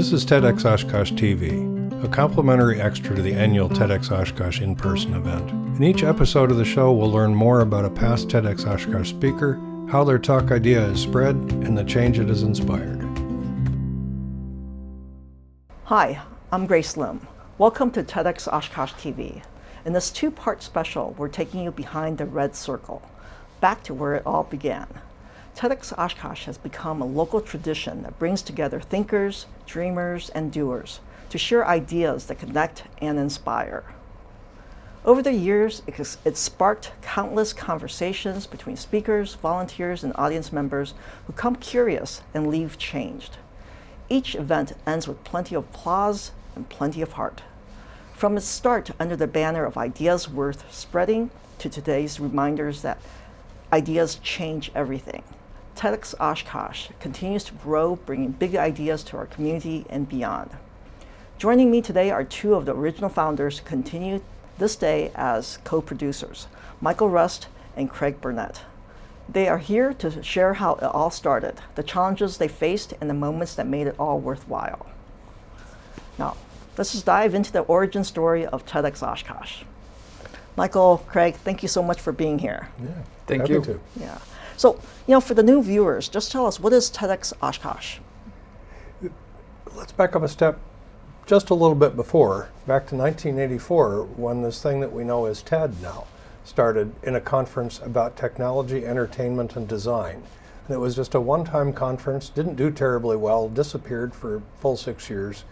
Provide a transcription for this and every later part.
This is TEDxOshkosh TV, a complimentary extra to the annual TEDxOshkosh in-person event. In each episode of the show, we'll learn more about a past TEDxOshkosh speaker, how their talk idea is spread, and the change it has inspired. Hi, I'm Grace Lim. Welcome to TEDxOshkosh TV. In this two-part special, we're taking you behind the red circle, back to where it all began. TEDxOshkosh has become a local tradition that brings together thinkers, dreamers, and doers to share ideas that connect and inspire. Over the years, it sparked countless conversations between speakers, volunteers, and audience members who come curious and leave changed. Each event ends with plenty of applause and plenty of heart. From its start under the banner of ideas worth spreading to today's reminders that ideas change everything, TEDxOshkosh continues to grow, bringing big ideas to our community and beyond. Joining me today are two of the original founders who continue this day as co-producers, Michael Rust and Craig Burnett. They are here to share how it all started, the challenges they faced, and the moments that made it all worthwhile. Now, let's just dive into the origin story of TEDxOshkosh. Michael, Craig, thank you so much for being here. Yeah, thank happy you. to. Yeah. So, for the new viewers, just tell us, what is TEDxOshkosh? Let's back up a step just a little bit before, back to 1984, when this thing that we know as TED now started in a conference about technology, entertainment, and design. And it was just a one-time conference, didn't do terribly well, disappeared for a full 6 years,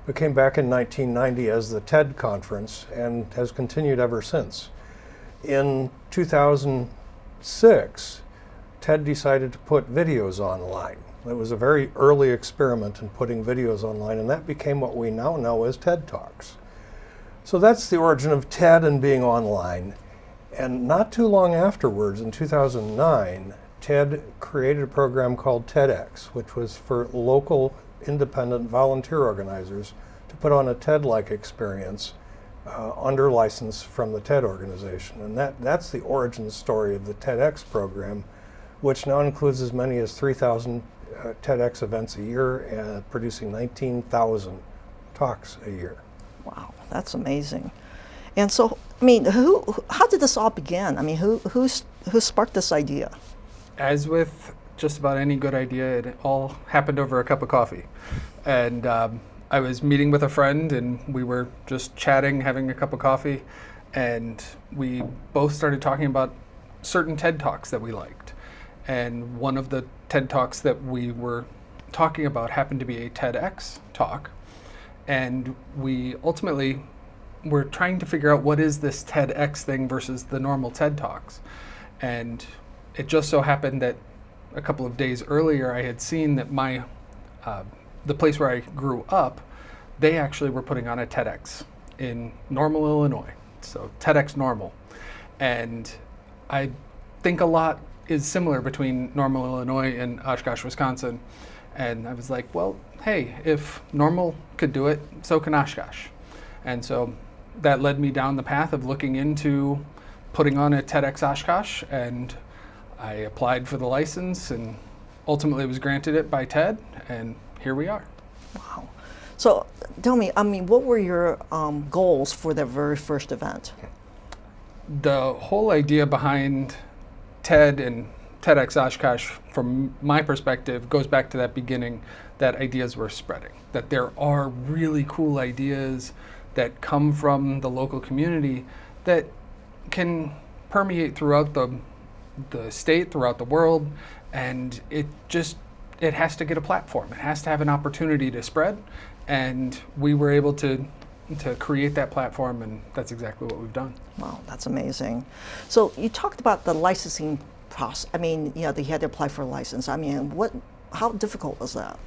but came back in 1990 as the TED conference and has continued ever since. In 2006, TED decided to put videos online. It was a very early experiment in putting videos online, and that became what we now know as TED Talks. So that's the origin of TED and being online. And not too long afterwards, in 2009, TED created a program called TEDx, which was for local independent volunteer organizers to put on a TED-like experience under license from the TED organization. And that's the origin story of the TEDx program, which now includes as many as 3,000 TEDx events a year and producing 19,000 talks a year. Wow, that's amazing. And so, how did this all begin? Who sparked this idea? As with just about any good idea, it all happened over a cup of coffee. And I was meeting with a friend, and we were just chatting, having a cup of coffee, and we both started talking about certain TED Talks that we liked. And one of the TED Talks that we were talking about happened to be a TEDx talk. And we ultimately were trying to figure out what is this TEDx thing versus the normal TED Talks. And it just so happened that a couple of days earlier, I had seen that the place where I grew up, they actually were putting on a TEDx in Normal, Illinois. So TEDx Normal. And I think a lot is similar between Normal, Illinois and Oshkosh, Wisconsin. And I was like, well, hey, if Normal could do it, so can Oshkosh. And so that led me down the path of looking into putting on a TEDxOshkosh, and I applied for the license and ultimately was granted it by TED, and here we are. Wow. So tell me, what were your goals for the very first event? The whole idea behind TED and TEDxOshkosh, from my perspective, goes back to that beginning, that ideas were spreading, that there are really cool ideas that come from the local community that can permeate throughout the state, throughout the world, and it has to get a platform. It has to have an opportunity to spread, and we were able to create that platform, and that's exactly what we've done. Wow, that's amazing. So you talked about the licensing process. They had to apply for a license. How difficult was that?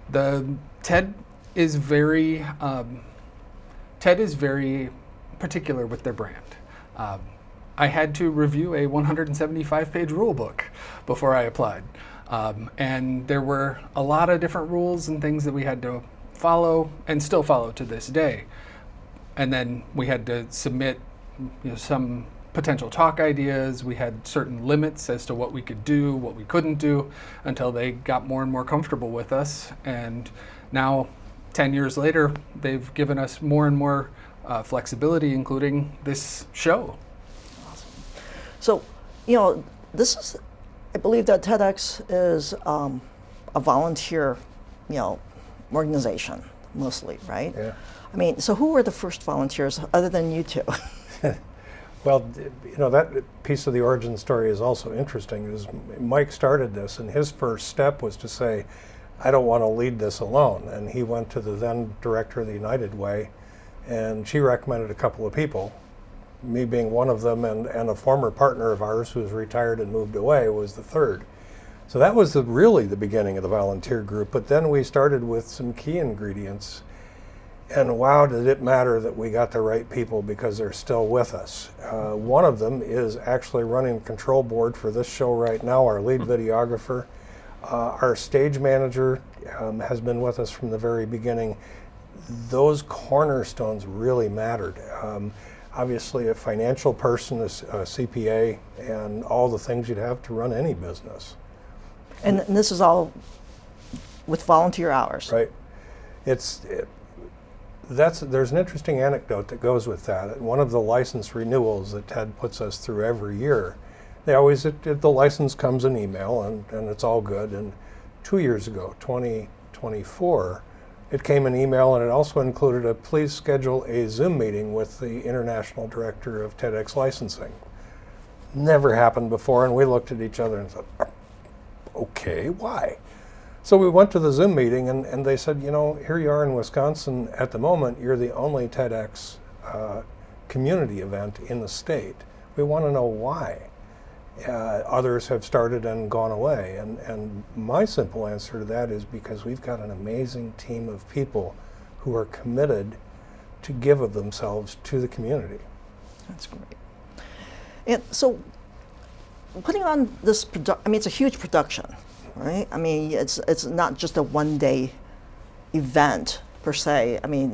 The TED is very particular with their brand. I had to review a 175-page rule book before I applied. And there were a lot of different rules and things that we had to follow and still follow to this day. And then we had to submit some potential talk ideas. We had certain limits as to what we could do, what we couldn't do, until they got more and more comfortable with us. And now, 10 years later, they've given us more and more flexibility, including this show. So, this is, I believe that TEDx is a volunteer, organization mostly, right? Yeah. I mean, so who were the first volunteers other than you two? Well, that piece of the origin story is also interesting. Is Mike started this, and his first step was to say, I don't want to lead this alone. And he went to the then director of the United Way, and she recommended a couple of people, me being one of them, and a former partner of ours who's retired and moved away was the third. So that was really the beginning of the volunteer group. But then we started with some key ingredients. And wow, did it matter that we got the right people, because they're still with us. One of them is actually running the control board for this show right now, our lead videographer. Our stage manager has been with us from the very beginning. Those cornerstones really mattered. Obviously, a financial person, a CPA, and all the things you'd have to run any business. And this is all with volunteer hours. Right. There's an interesting anecdote that goes with that. At one of the license renewals that TED puts us through every year, the license comes in email and it's all good. And 2 years ago, 2024, it came in email, and it also included a please schedule a Zoom meeting with the International Director of TEDx Licensing. Never happened before, and we looked at each other and said, okay, why? So we went to the Zoom meeting, and they said, here you are in Wisconsin. At the moment, you're the only TEDx community event in the state. We want to know why. Others have started and gone away. And my simple answer to that is because we've got an amazing team of people who are committed to give of themselves to the community. That's great. And so putting on this, it's a huge production, right? I mean, it's not just a one-day event per se. I mean,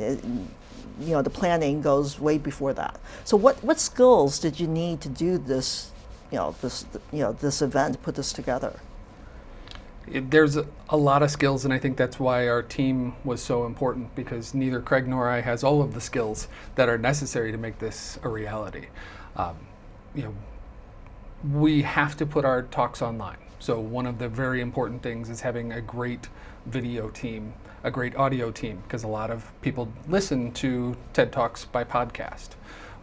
the planning goes way before that. So what skills did you need to do this, this event, put this together? There's a lot of skills, and I think that's why our team was so important, because neither Craig nor I has all of the skills that are necessary to make this a reality. We have to put our talks online. So one of the very important things is having a great video team, a great audio team, because a lot of people listen to TED Talks by podcast.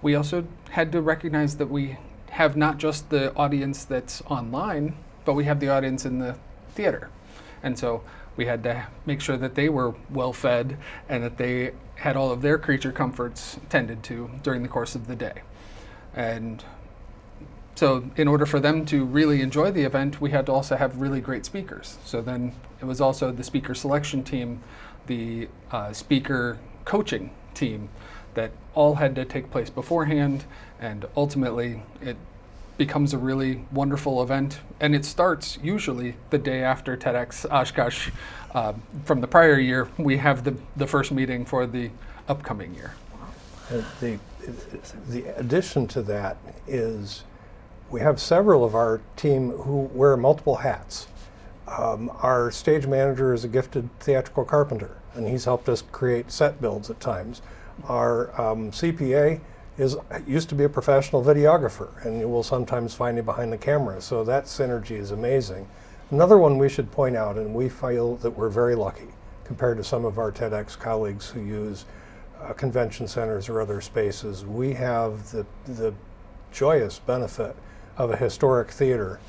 We also had to recognize that we have not just the audience that's online, but we have the audience in the theater. And so we had to make sure that they were well fed and that they had all of their creature comforts tended to during the course of the day. And so in order for them to really enjoy the event, we had to also have really great speakers. So then it was also the speaker selection team, the speaker coaching team, that all had to take place beforehand, and ultimately it becomes a really wonderful event. And it starts usually the day after TEDxOshkosh. From the prior year, we have the first meeting for the upcoming year. The addition to that is we have several of our team who wear multiple hats. Our stage manager is a gifted theatrical carpenter, and he's helped us create set builds at times. Our CPA used to be a professional videographer, and you will sometimes find him behind the camera, so that synergy is amazing. Another one we should point out, and we feel that we're very lucky compared to some of our TEDx colleagues who use convention centers or other spaces. We have the joyous benefit of a historic theater,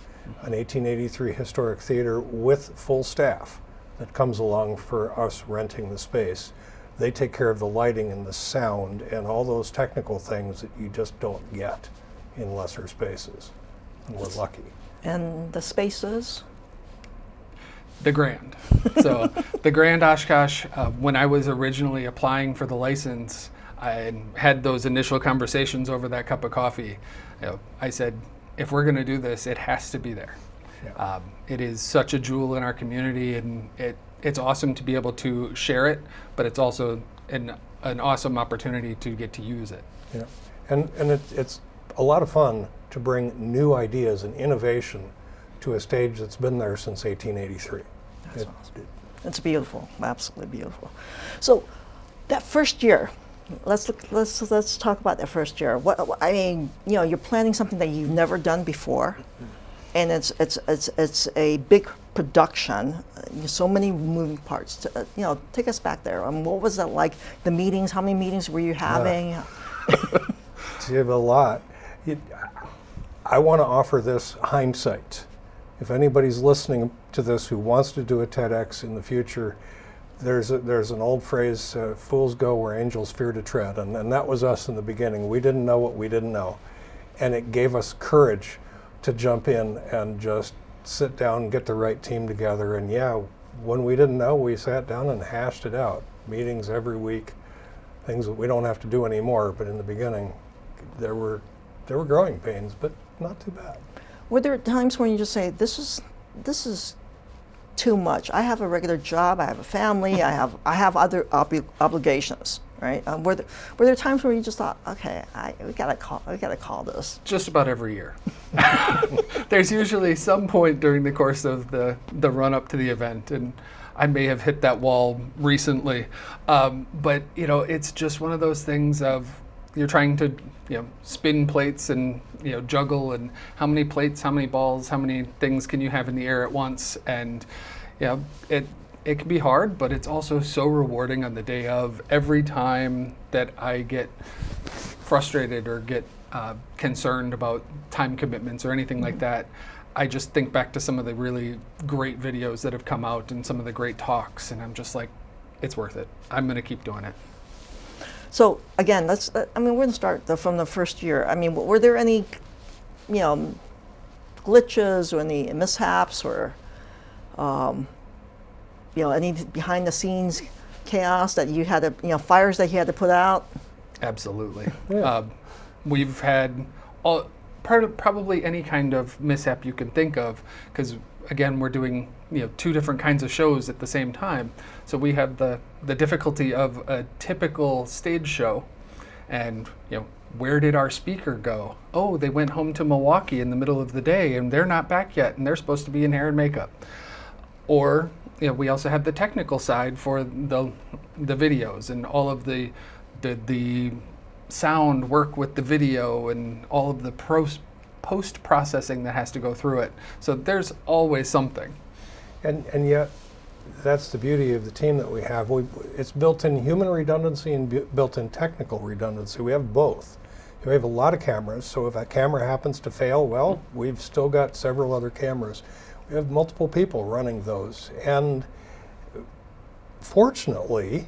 an 1883 historic theater with full staff that comes along for us renting the space. They take care of the lighting and the sound and all those technical things that you just don't get in lesser spaces. And we're lucky. And the spaces? The Grand. So the Grand Oshkosh, when I was originally applying for the license, I had those initial conversations over that cup of coffee. I said, if we're going to do this, it has to be there. Yeah. It is such a jewel in our community, and it's awesome to be able to share it, but it's also an awesome opportunity to get to use it. Yeah, and it's a lot of fun to bring new ideas and innovation to a stage that's been there since 1883. That's awesome. It's beautiful, absolutely beautiful. So that first year, let's talk about that first year. I mean, you're planning something that you've never done before, and it's a big production. So many moving parts. Take us back there. What was that like? The meetings. How many meetings were you having? You have a lot. I want to offer this hindsight. If anybody's listening to this who wants to do a TEDx in the future, there's an old phrase, fools go where angels fear to tread, and that was us in the beginning. We didn't know what we didn't know, and it gave us courage to jump in and just sit down and get the right team together. And when we didn't know, we sat down and hashed it out. Meetings every week, things that we don't have to do anymore, but in the beginning, there were growing pains, but not too bad. Were there times when you just say, this is too much? I have a regular job, I have a family, I have other obligations, right? Were there times where you just thought, okay, we gotta call this? Just about every year. There's usually some point during the course of the run up to the event, and I may have hit that wall recently, but it's just one of those things of you're trying to spin plates and juggle, and how many plates, how many balls, how many things can you have in the air at once, and it can be hard, but it's also so rewarding on the day of. Every time that I get frustrated or get concerned about time commitments or anything like that, I just think back to some of the really great videos that have come out and some of the great talks, and I'm just like, it's worth it. I'm going to keep doing it. So again, we're going to start from the first year. I mean, were there any, glitches or any mishaps or, any behind the scenes chaos that you had to, fires that you had to put out? Absolutely. Yeah. We've had probably any kind of mishap you can think of, because again, we're doing two different kinds of shows at the same time. So we have the difficulty of a typical stage show, and where did our speaker go? Oh, they went home to Milwaukee in the middle of the day, and they're not back yet, and they're supposed to be in hair and makeup. Or we also have the technical side for the videos and all of the sound work with the video and all of the post-processing that has to go through it. So there's always something. And yet, that's the beauty of the team that we have. It's built-in human redundancy and built-in technical redundancy. We have both. We have a lot of cameras, so if a camera happens to fail, well, we've still got several other cameras. We have multiple people running those. And fortunately,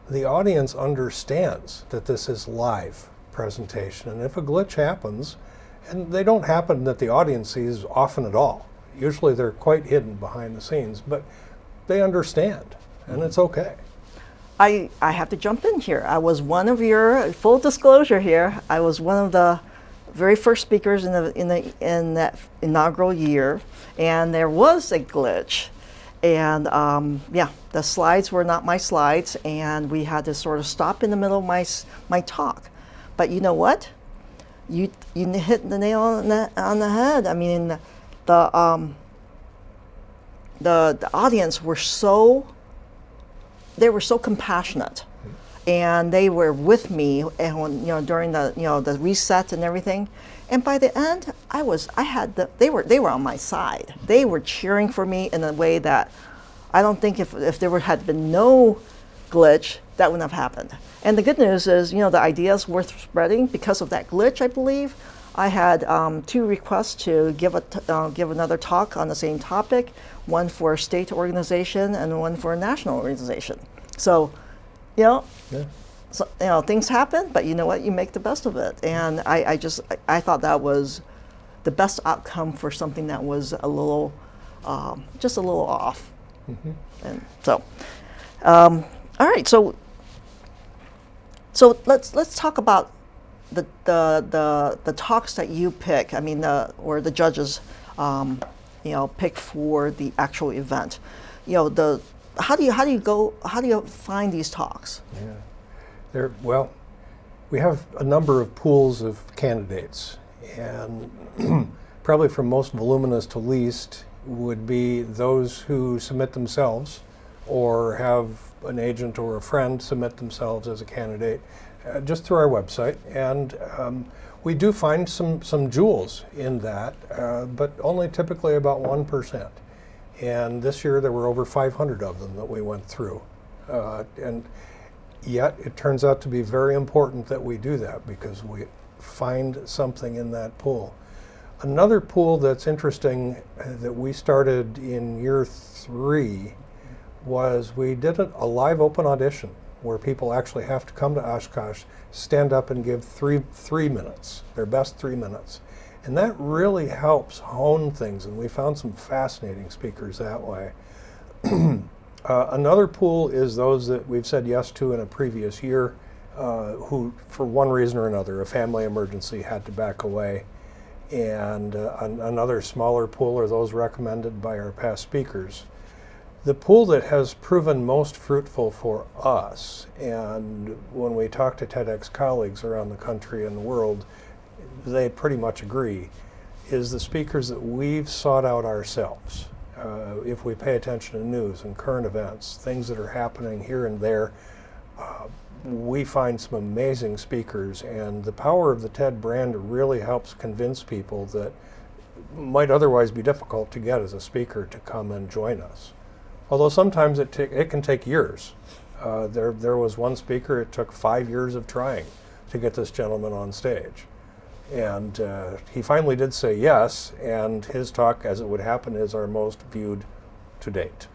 the audience understands that this is live presentation. And if a glitch happens, and they don't happen that the audience sees often at all. Usually they're quite hidden behind the scenes, but they understand, and it's okay. I have to jump in here. I was one of your, full disclosure here, I was one of the very first speakers in that inaugural year, and there was a glitch. And the slides were not my slides, and we had to sort of stop in the middle of my talk. But you know what? You hit the nail on the head. I mean, the audience were so compassionate, and they were with me, and when, during the reset and everything. And by the end, they were on my side. They were cheering for me in a way that I don't think if there had been no glitch, that wouldn't have happened. And the good news is, the idea is worth spreading because of that glitch, I believe. I had 2 requests to give another talk on the same topic, one for a state organization and one for a national organization. So, things happen, but you know what? You make the best of it. And I thought that was the best outcome for something that was a little, just a little off. Mm-hmm. And so, all right. So let's talk about the talks that you pick. I mean, or the judges, pick for the actual event. How do you find these talks? Yeah, we have a number of pools of candidates, and probably from most voluminous to least would be those who submit themselves, or have an agent or a friend submit themselves as a candidate just through our website. And we do find some jewels in that, but only typically about 1%. And this year there were over 500 of them that we went through. And yet it turns out to be very important that we do that because we find something in that pool. Another pool that's interesting that we started in year 3 was we did a live open audition where people actually have to come to Oshkosh, stand up and give three minutes, their best 3 minutes. And that really helps hone things, and we found some fascinating speakers that way. Another pool is those that we've said yes to in a previous year who, for one reason or another, a family emergency, had to back away. And another smaller pool are those recommended by our past speakers. The pool that has proven most fruitful for us, and when we talk to TEDx colleagues around the country and the world, they pretty much agree, is the speakers that we've sought out ourselves. If we pay attention to news and current events, things that are happening here and there, we find some amazing speakers, and the power of the TED brand really helps convince people that might otherwise be difficult to get as a speaker to come and join us. Although sometimes it can take years. There was one speaker, it took 5 years of trying to get this gentleman on stage. And he finally did say yes, and his talk, as it would happen, is our most viewed to date.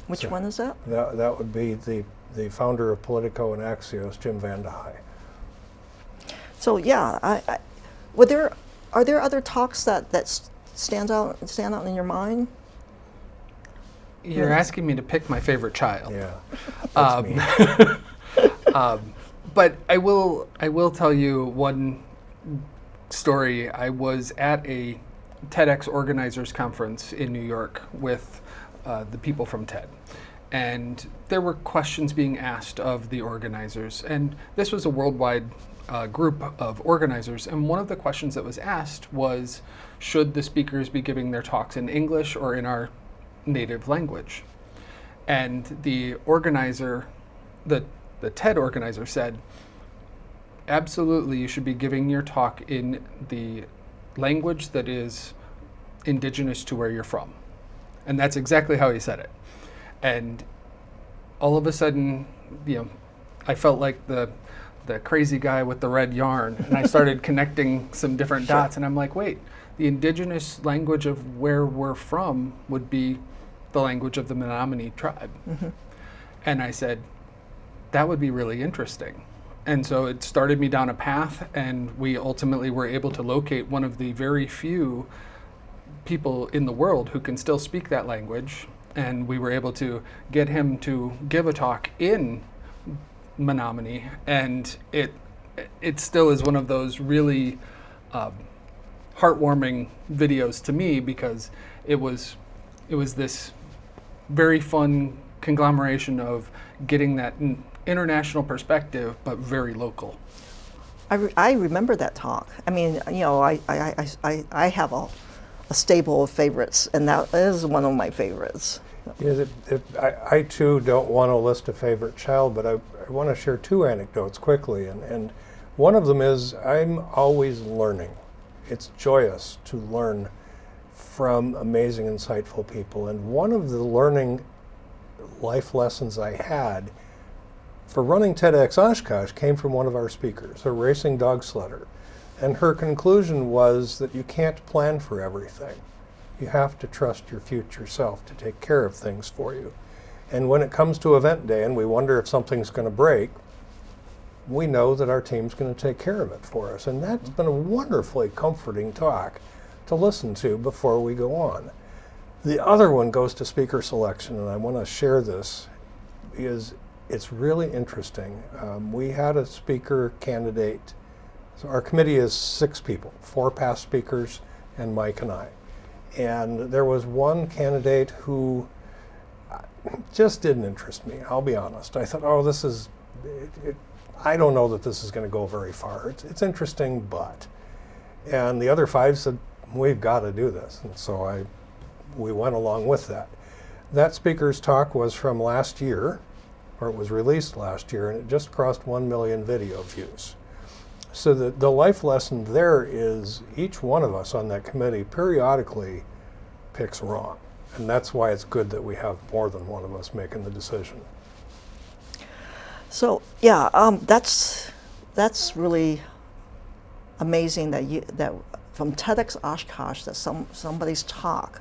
Which one is that? That would be the founder of Politico and Axios, Jim Van de Heye. So yeah, are there other talks that stand out in your mind? You're asking me to pick my favorite child. Yeah, that's me. But I will tell you one story. I was at a TEDx organizers conference in New York with the people from TED. And there were questions being asked of the organizers. And this was a worldwide group of organizers. And one of the questions that was asked was, should the speakers be giving their talks in English or in our native language? And the organizer, the TED organizer said, absolutely, you should be giving your talk in the language that is indigenous to where you're from. And that's exactly how he said it. And all of a sudden, I felt like the crazy guy with the red yarn, and I started connecting some different dots, and I'm like, wait, the indigenous language of where we're from would be the language of the Menominee tribe. Mm-hmm. And I said, that would be really interesting. And so it started me down a path, and we ultimately were able to locate one of the very few people in the world who can still speak that language, and we were able to get him to give a talk in Menominee, and it still is one of those really heartwarming videos to me, because it was this very fun conglomeration of getting that international perspective, but very local. I remember that talk. I mean, I have a stable of favorites, and that is one of my favorites. Yeah, I too don't want to list a favorite child, but I want to share 2 anecdotes quickly. And one of them is, I'm always learning. It's joyous to learn from amazing, insightful people. And one of the learning life lessons I had for running TEDxOshkosh came from one of our speakers, a racing dog sledder. And her conclusion was that you can't plan for everything. You have to trust your future self to take care of things for you. And when it comes to event day and we wonder if something's going to break, we know that our team's going to take care of it for us. And that's been a wonderfully comforting talk to listen to before we go on. The other one goes to speaker selection, and I want to share this because it's really interesting. We had a speaker candidate. So our committee is 6 people, 4 past speakers and Mike and I. And there was one candidate who just didn't interest me, I'll be honest. I thought, I don't know that this is going to go very far. It's interesting, but. And the other 5 said, we've got to do this. And so we went along with that. That speaker's talk was from last year, or it was released last year, and it just crossed 1 million video views. So the life lesson there is each one of us on that committee periodically picks wrong. And that's why it's good that we have more than one of us making the decision. So yeah, that's really amazing that from TEDxOshkosh that somebody's talk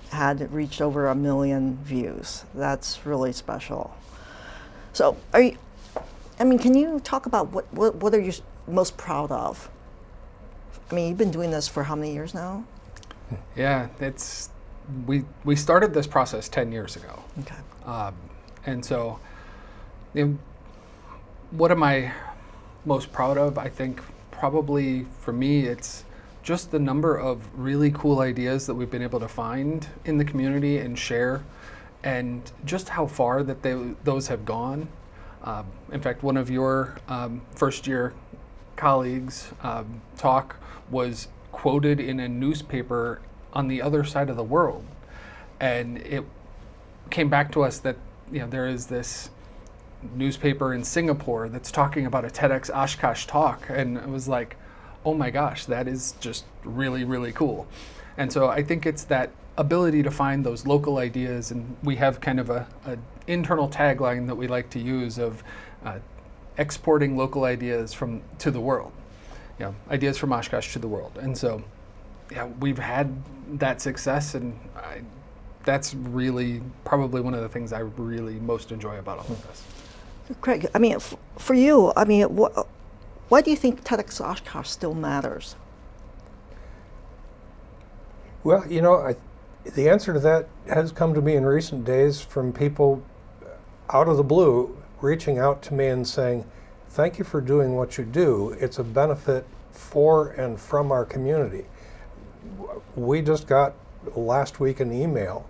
had reached over 1 million views. That's really special. So can you talk about what are you most proud of? I mean, you've been doing this for how many years now? Yeah, we started this process 10 years ago. Okay. And so, what am I most proud of? I think probably for me, it's just the number of really cool ideas that we've been able to find in the community and share, and just how far that those have gone. In fact, one of your first year colleagues' talk was quoted in a newspaper on the other side of the world. And it came back to us that there is this newspaper in Singapore that's talking about a TEDxOshkosh talk. And it was like, oh my gosh, that is just really, really cool. And so I think it's that ability to find those local ideas, and we have kind of a internal tagline that we like to use of exporting local ideas to the world, ideas from Oshkosh to the world. And so, we've had that success, and that's really probably one of the things I really most enjoy about all of this. Craig, I mean, for you, I mean, why do you think TEDxOshkosh still matters? Well, the answer to that has come to me in recent days from people out of the blue reaching out to me and saying, thank you for doing what you do. It's a benefit for and from our community. We just got last week an email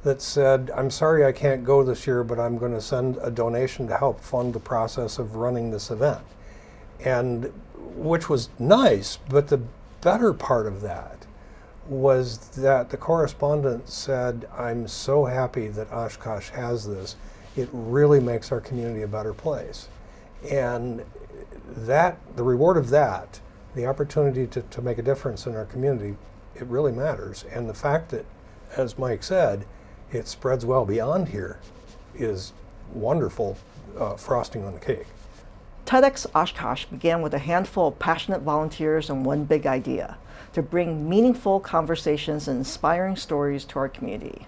that said, I'm sorry I can't go this year, but I'm going to send a donation to help fund the process of running this event. And which was nice, but the better part of that was that the correspondent said, I'm so happy that Oshkosh has this. It really makes our community a better place. And that, the reward of that, the opportunity to make a difference in our community, it really matters. And the fact that, as Mike said, it spreads well beyond here is wonderful frosting on the cake. TEDxOshkosh began with a handful of passionate volunteers and one big idea: to bring meaningful conversations and inspiring stories to our community.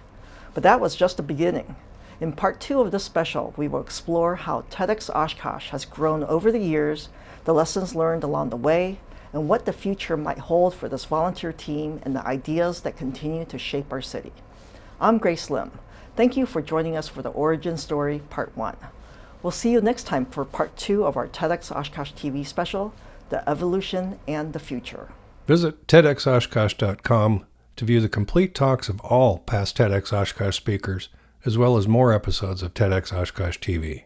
But that was just the beginning. In part 2 of this special, we will explore how TEDxOshkosh has grown over the years, the lessons learned along the way, and what the future might hold for this volunteer team and the ideas that continue to shape our city. I'm Grace Lim. Thank you for joining us for the Origin Story Part 1. We'll see you next time for Part 2 of our TEDxOshkosh TV special, The Evolution and the Future. Visit TEDxOshkosh.com to view the complete talks of all past TEDxOshkosh speakers, as well as more episodes of TEDxOshkosh TV.